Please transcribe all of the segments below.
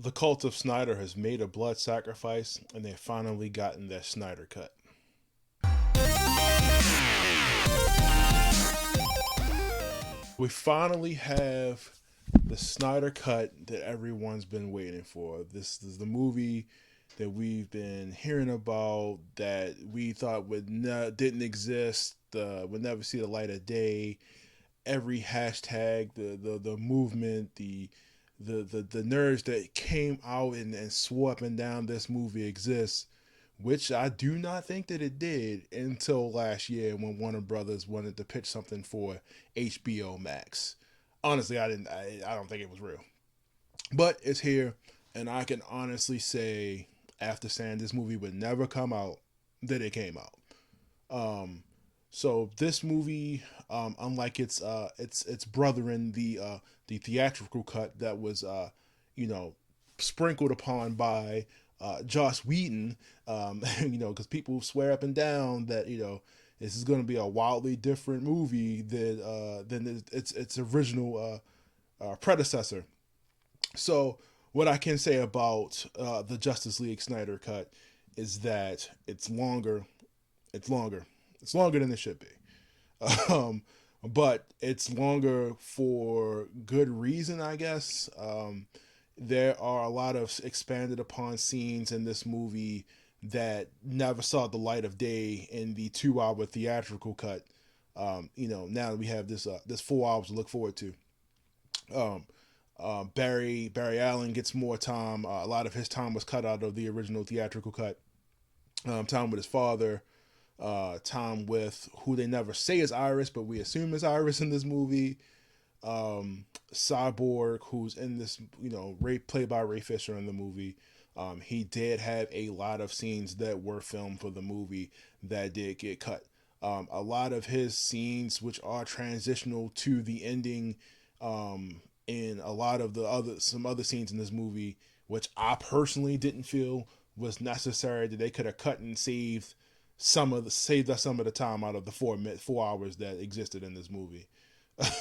The cult of Snyder has made a blood sacrifice, and they've finally gotten their Snyder cut. We finally have the Snyder cut that everyone's been waiting for. This is the movie that we've been hearing about that we thought didn't exist, would never see the light of day. Every hashtag, the movement, the nerds that came out and swore up and down this movie exists, which I do not think that it did until last year when Warner Brothers wanted to pitch something for HBO Max. Honestly, I don't think it was real, but it's here, and I can honestly say, after saying this movie would never come out, that it came out. Um, so this movie, unlike its brethren, the theatrical cut that was you know sprinkled upon by Joss Whedon, because people swear up and down that this is going to be a wildly different movie than its original predecessor. So what I can say about the Justice League Snyder cut is that it's longer, it's longer than it should be. But it's longer for good reason, I guess. There are a lot of expanded upon scenes in this movie that never saw the light of day in the 2 hour theatrical cut. Now we have this 4 hours to look forward to. Um, Barry Allen gets more time. A lot of his time was cut out of the original theatrical cut. Time with his father, time with who they never say is Iris, but we assume is Iris in this movie. Cyborg, who's in this, played by Ray Fisher in the movie. He did have a lot of scenes that were filmed for the movie that did get cut. A lot of his scenes, which are transitional to the ending, and a lot of some other scenes in this movie, which I personally didn't feel was necessary, that they could have cut and saved us some of the time out of the 4 hours that existed in this movie.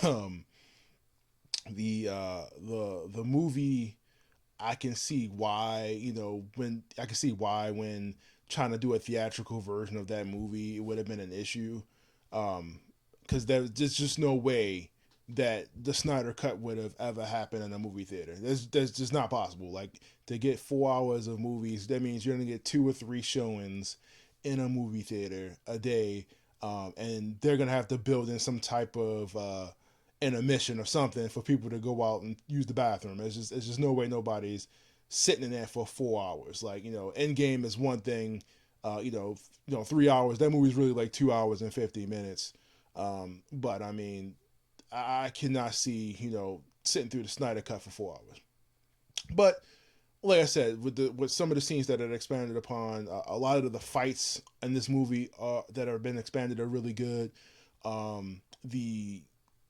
um, the movie, I can see why, when trying to do a theatrical version of that movie, it would have been an issue. Because there's just no way that the Snyder cut would have ever happened in a movie theater. That's just not possible. Like, to get 4 hours of movies, that means you're gonna get 2 or 3 showings in a movie theater a day, and they're gonna have to build in some type of intermission or something for people to go out and use the bathroom. It's just no way nobody's sitting in there for 4 hours. Like, Endgame is one thing. 3 hours. That movie's really like 2 hours and 50 minutes. But I mean, I cannot see sitting through the Snyder cut for 4 hours. But like I said, with some of the scenes that are expanded upon, a lot of the fights in this movie that have been expanded are really good. The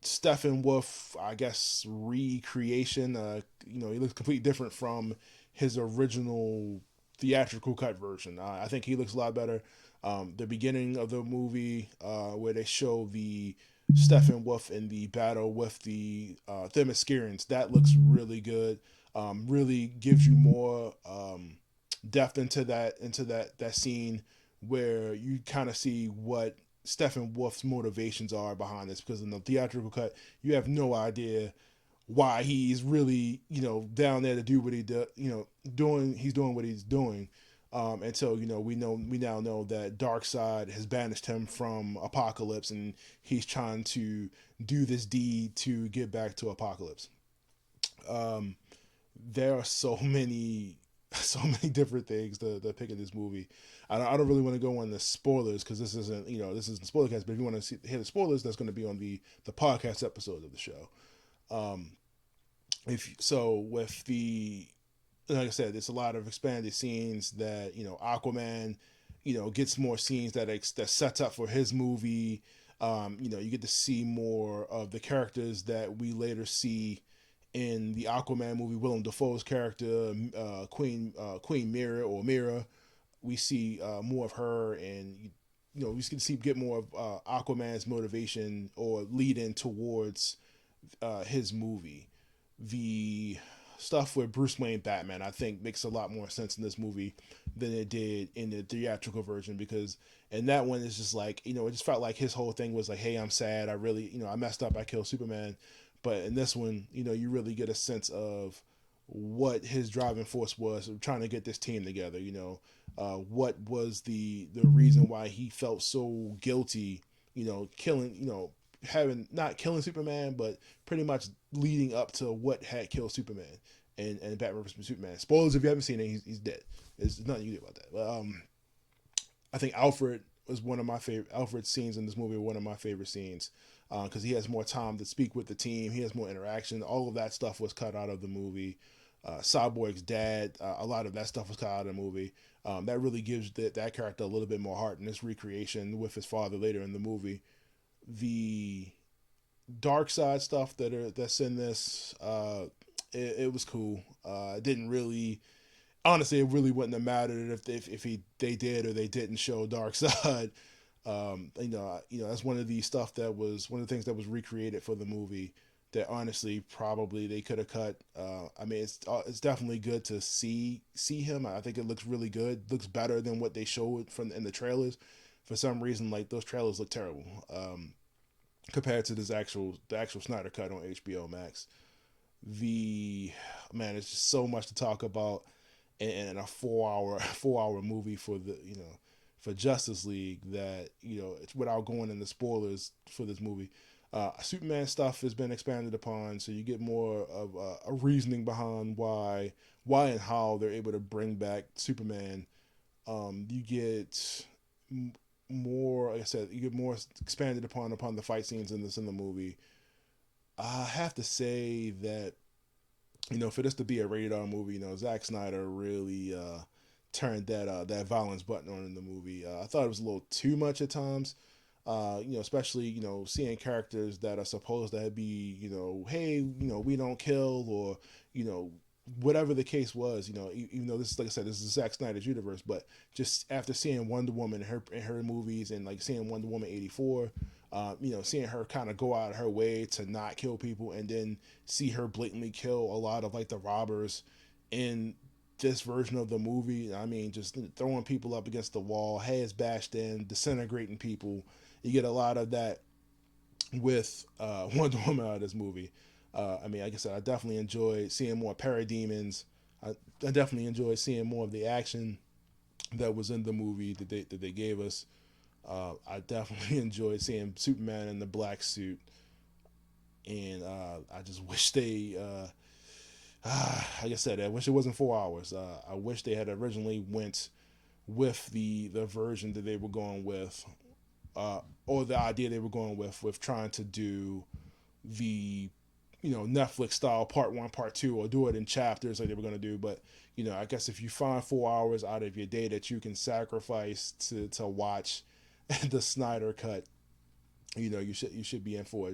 Steppenwolf, I guess, recreation. He looks completely different from his original theatrical cut version. I think he looks a lot better. The beginning of the movie, where they show the Steppenwolf in the battle with the Themyscirans, that looks really good. Really gives you more depth into that scene where you kind of see what Steppenwolf's motivations are behind this, because in the theatrical cut you have no idea why he's really down there to do what he does, doing what he's doing, until we now know that Darkseid has banished him from Apocalypse, and he's trying to do this deed to get back to Apocalypse. um, there are so many so many different things to pick in this movie. I don't really want to go on the spoilers, because this isn't spoiler cast. But if you want to hear the spoilers, that's going to be on the podcast episode of the show. Um, if so, with the like I said, there's a lot of expanded scenes that Aquaman, gets more scenes that sets up for his movie. You get to see more of the characters that we later see in the Aquaman movie. Willem Dafoe's character, Queen Mira or Mira, we see more of her, and we get more of Aquaman's motivation or lead in towards his movie. The stuff with Bruce Wayne Batman, I think makes a lot more sense in this movie than it did in the theatrical version, because in that one it's just like, it just felt like his whole thing was like, hey, I'm sad, I really, I messed up, I killed Superman. But in this one, you really get a sense of what his driving force was of trying to get this team together. What was the reason why he felt so guilty, killing, having not killing Superman, but pretty much leading up to what had killed Superman and Batman vs Superman. Spoilers if you haven't seen it, he's dead. There's nothing you can do about that. But I think Alfred was one of my favorite. Alfred's scenes in this movie were one of my favorite scenes because he has more time to speak with the team. He has more interaction. All of that stuff was cut out of the movie. Cyborg's dad, a lot of that stuff was cut out of the movie. That really gives that character a little bit more heart in this recreation with his father later in the movie. The dark side stuff that's in this, it was cool. It didn't really, honestly, it really wouldn't have mattered if they did or they didn't show dark side. That's one of the stuff that was one of the things that was recreated for the movie that honestly probably they could have cut. I mean, it's definitely good to see him. I think it looks really good. Looks better than what they showed from in the trailers. For some reason, like those trailers look terrible compared to the actual Snyder cut on HBO Max. The man, it's just so much to talk about in a 4 hour movie for the for Justice League that it's without going into spoilers for this movie. Superman stuff has been expanded upon, so you get more of a reasoning behind why and how they're able to bring back Superman. You get more, like I said, you get more expanded upon the fight scenes in the movie. I have to say that for this to be a rated R movie, Zack Snyder really turned that violence button on in the movie. I thought it was a little too much at times. Especially seeing characters that are supposed to be hey, we don't kill, or whatever the case was. Even though this is, like I said, this is Zack Snyder's universe, but just after seeing Wonder Woman in her movies and like seeing Wonder Woman 84. Seeing her kind of go out of her way to not kill people, and then see her blatantly kill a lot of like the robbers in this version of the movie. I mean, just throwing people up against the wall, heads bashed in, disintegrating people. You get a lot of that with Wonder Woman out of this movie. I mean, like I said, I definitely enjoy seeing more parademons. I definitely enjoy seeing more of the action that was in the movie that they gave us. I definitely enjoyed seeing Superman in the black suit, and I just wish they, like I said, I wish it wasn't 4 hours. I wish they had originally went with the version that they were going with, or the idea they were going with trying to do the Netflix style part one, part two, or do it in chapters like they were going to do. But I guess if you find 4 hours out of your day that you can sacrifice to watch the Snyder cut, you should be in for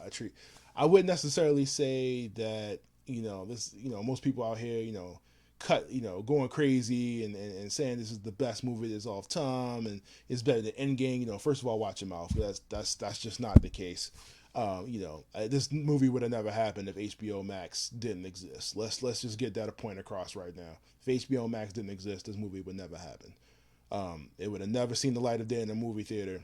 a treat. I wouldn't necessarily say that this most people out here cut going crazy and saying this is the best movie that's all time and it's better than Endgame. First of all, watch your mouth. That's just not the case. This movie would have never happened if HBO Max didn't exist. Let's just get that a point across right now. If HBO Max didn't exist, this movie would never happen. It would have never seen the light of day in a movie theater.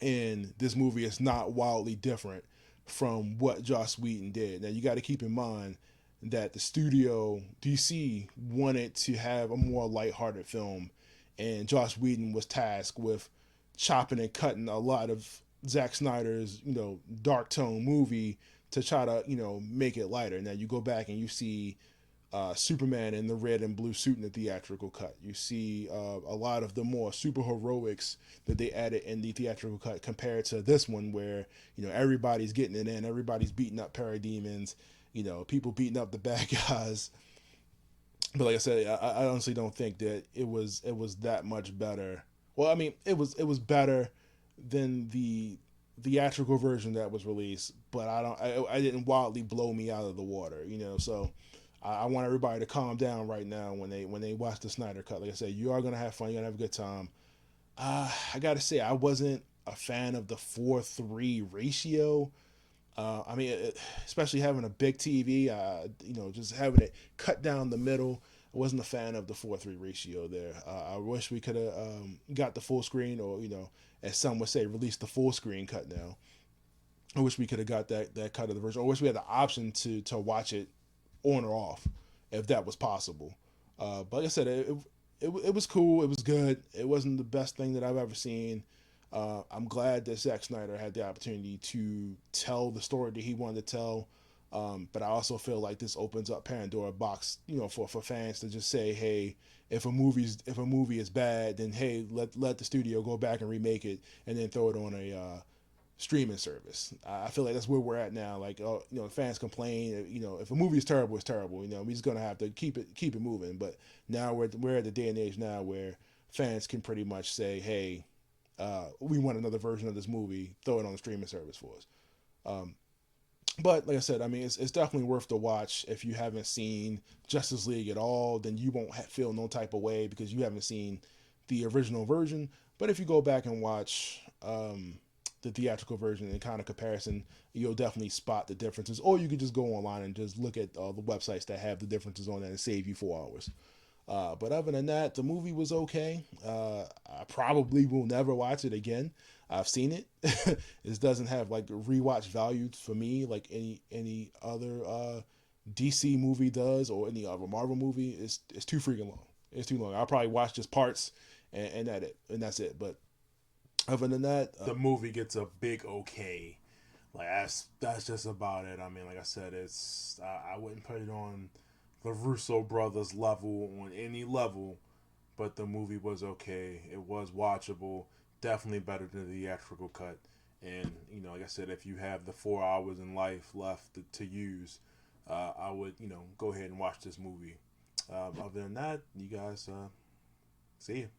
And this movie is not wildly different from what Joss Whedon did. Now you got to keep in mind that the studio DC wanted to have a more lighthearted film, and Joss Whedon was tasked with chopping and cutting a lot of Zack Snyder's dark tone movie to try to make it lighter. Now you go back and you see Superman in the red and blue suit in the theatrical cut. You see a lot of the more super heroics that they added in the theatrical cut compared to this one, where everybody's getting it in, everybody's beating up parademons, people beating up the bad guys. But like I said, I honestly don't think that it was that much better. Well, I mean, it was better than the theatrical version that was released, but I didn't wildly blow me out of the water, So I want everybody to calm down right now when they watch the Snyder cut. Like I said, you are gonna have fun. You're gonna have a good time. I gotta say, I wasn't a fan of the 4:3 ratio. I mean, especially having a big TV, just having it cut down the middle. I wasn't a fan of the 4:3 ratio there. I wish we could have got the full screen, or as some would say, release the full screen cut now. I wish we could have got that cut of the version. I wish we had the option to watch it on or off, if that was possible. But like I said, it was cool. It was good. It wasn't the best thing that I've ever seen. I'm glad that Zack Snyder had the opportunity to tell the story that he wanted to tell. But I also feel like this opens up Pandora box, for fans to just say, hey, if a movie is bad, then hey, let the studio go back and remake it, and then throw it on a streaming service. I feel like that's where we're at now. Like, fans complain. If a movie is terrible, it's terrible. We're just gonna have to keep it moving. But now we're at the day and age now where fans can pretty much say, hey, we want another version of this movie. Throw it on the streaming service for us. Um, but like I said, I mean, it's definitely worth the watch. If you haven't seen Justice League at all, then you won't feel no type of way because you haven't seen the original version. But if you go back and watch the theatrical version in kind of comparison, you'll definitely spot the differences. Or you could just go online and just look at the websites that have the differences on that and save you 4 hours. But other than that, the movie was okay. I probably will never watch it again. I've seen it. It doesn't have like rewatch value for me like any other DC movie does, or any other Marvel movie. It's too freaking long. It's too long. I'll probably watch just parts and that's it. But other than that, The movie gets a big okay. Like that's just about it. I mean, like I said, I wouldn't put it on the Russo brothers level on any level, but the movie was okay. It was watchable. Definitely better than the theatrical cut. And like I said, if you have the 4 hours in life left to use, I would go ahead and watch this movie. Other than that, you guys see you.